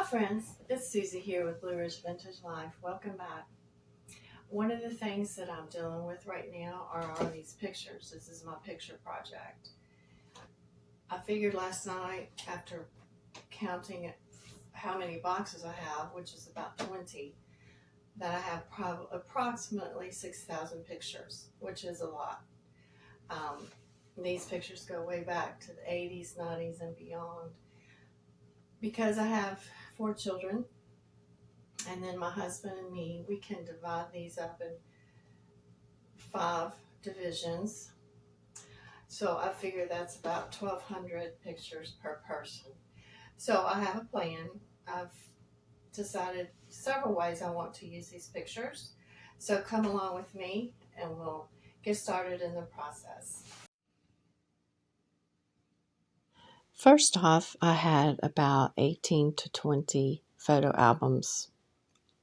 friends, it's Susie here with Blue Ridge Vintage Life. Welcome back. One of the things that I'm dealing with right now are these pictures. This is my picture project. I figured last night, after counting how many boxes I have, which is about 20, that I have approximately 6,000 pictures, which is a lot. Um, these pictures go way back to the 80s, 90s, and beyond. Because I have 4 children, and then my husband and me, we can divide these up in 5 divisions. So I figure that's about 1,200 pictures per person. So I have a plan. I've decided several ways I want to use these pictures. So come along with me and we'll get started in the process. First off, I had about 18 to 20 photo albums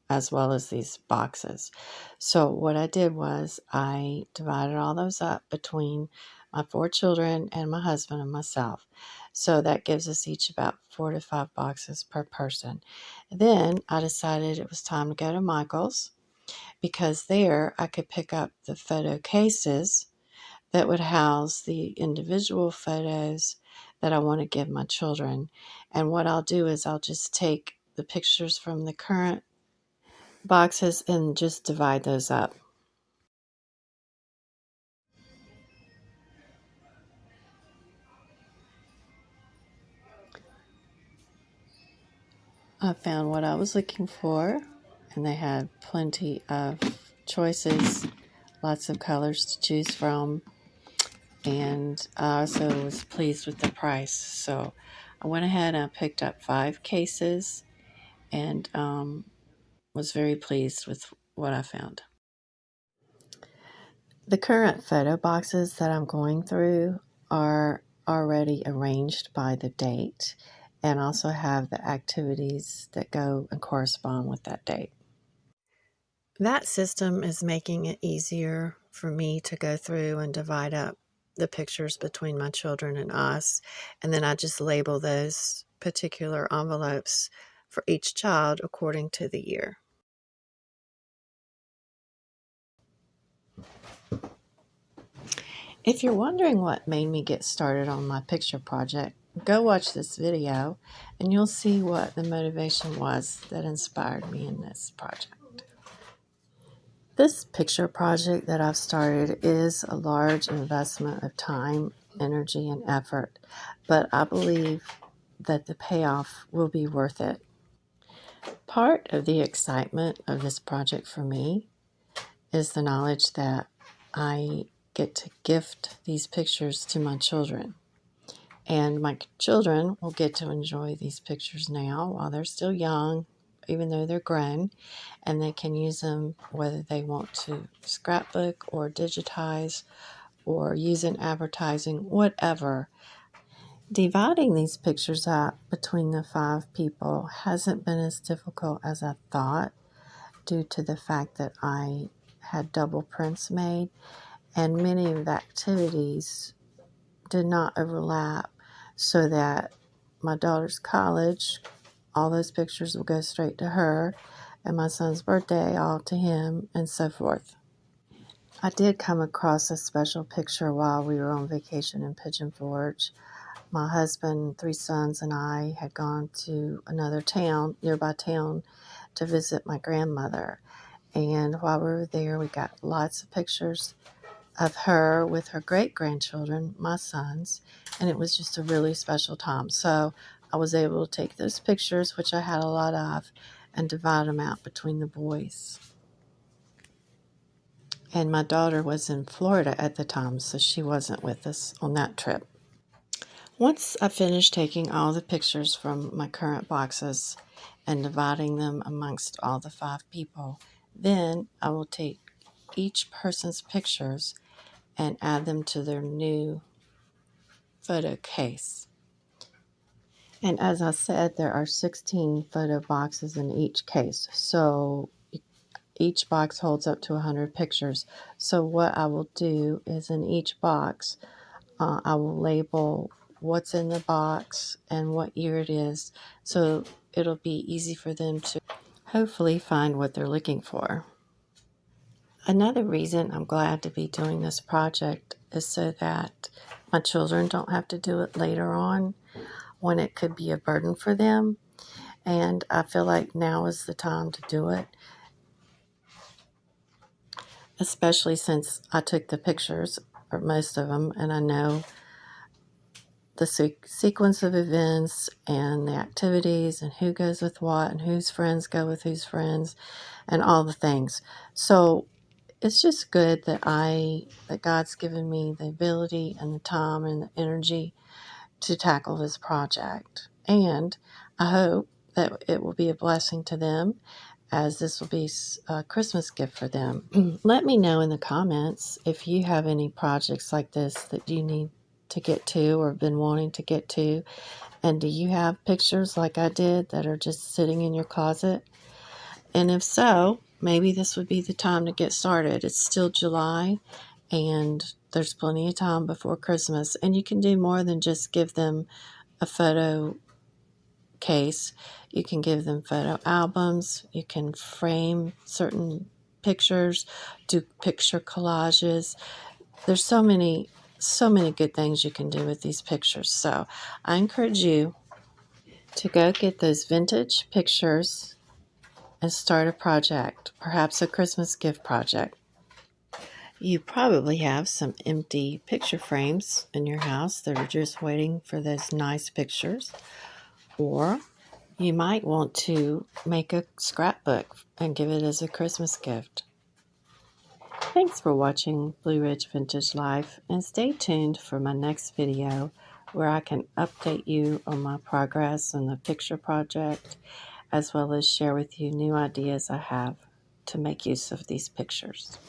as well as these boxes. So what I did was I divided all those up between my 4 children and my husband and myself. So that gives us each about 4 to 5 boxes per person. Then I decided it was time to go to Michael's because there I could pick up the photo cases that would house the individual photos that I want to give my children. And what I'll do is I'll just take the pictures from the current boxes and just divide those up. I found what I was looking for, and they had plenty of choices, lots of colors to choose from, and I also was pleased with the price. So I went ahead and I picked up 5 cases and was very pleased with what I found. The current photo boxes that I'm going through are already arranged by the date and also have the activities that go and correspond with that date. That system is making it easier for me to go through and divide up the pictures between my children and us, and then I just label those particular envelopes for each child according to the year. If you're wondering what made me get started on my picture project, go watch this video and you'll see what the motivation was that inspired me in this project. This picture project that I've started is a large investment of time, energy, and effort, but I believe that the payoff will be worth it. Part of the excitement of this project for me is the knowledge that I get to gift these pictures to my children. And my children will get to enjoy these pictures now while they're still young, even though they're grown, and they can use them whether they want to scrapbook or digitize or use in advertising, whatever. Dividing these pictures up between the 5 people hasn't been as difficult as I thought due to the fact that I had double prints made and many of the activities did not overlap, so that my daughter's college, all those pictures will go straight to her, and my son's birthday, all to him, and so forth. I did come across a special picture while we were on vacation in Pigeon Forge. My husband, 3 sons, and I had gone to another town, nearby town, to visit my grandmother. And while we were there, we got lots of pictures of her with her great-grandchildren, my sons, and it was just a really special time. So I was able to take those pictures, which I had a lot of, and divide them out between the boys. And my daughter was in Florida at the time, so she wasn't with us on that trip. Once I finished taking all the pictures from my current boxes and dividing them amongst all the 5 people, then I will take each person's pictures and add them to their new photo case. And as I said, there are 16 photo boxes in each case. So each box holds up to 100 pictures. So what I will do is in each box, I will label what's in the box and what year it is, so it'll be easy for them to hopefully find what they're looking for. Another reason I'm glad to be doing this project is so that my children don't have to do it later on when it could be a burden for them. And I feel like now is the time to do it, especially since I took the pictures, or most of them, and I know the sequence of events and the activities and who goes with what and whose friends go with whose friends and all the things. So it's just good that God's given me the ability and the time and the energy to tackle this project. And I hope that it will be a blessing to them, as this will be a Christmas gift for them. Let me know in the comments if you have any projects like this that you need to get to or been wanting to get to. And do you have pictures like I did that are just sitting in your closet? And if so, maybe this would be the time to get started. It's still July, and there's plenty of time before Christmas. And you can do more than just give them a photo case. You can give them photo albums. You can frame certain pictures, do picture collages. There's so many good things you can do with these pictures. So I encourage you to go get those vintage pictures and start a project, perhaps a Christmas gift project. You probably have some empty picture frames in your house that are just waiting for those nice pictures. Or you might want to make a scrapbook and give it as a Christmas gift. Thanks for watching Blue Ridge Vintage Life, and stay tuned for my next video where I can update you on my progress on the picture project, as well as share with you new ideas I have to make use of these pictures.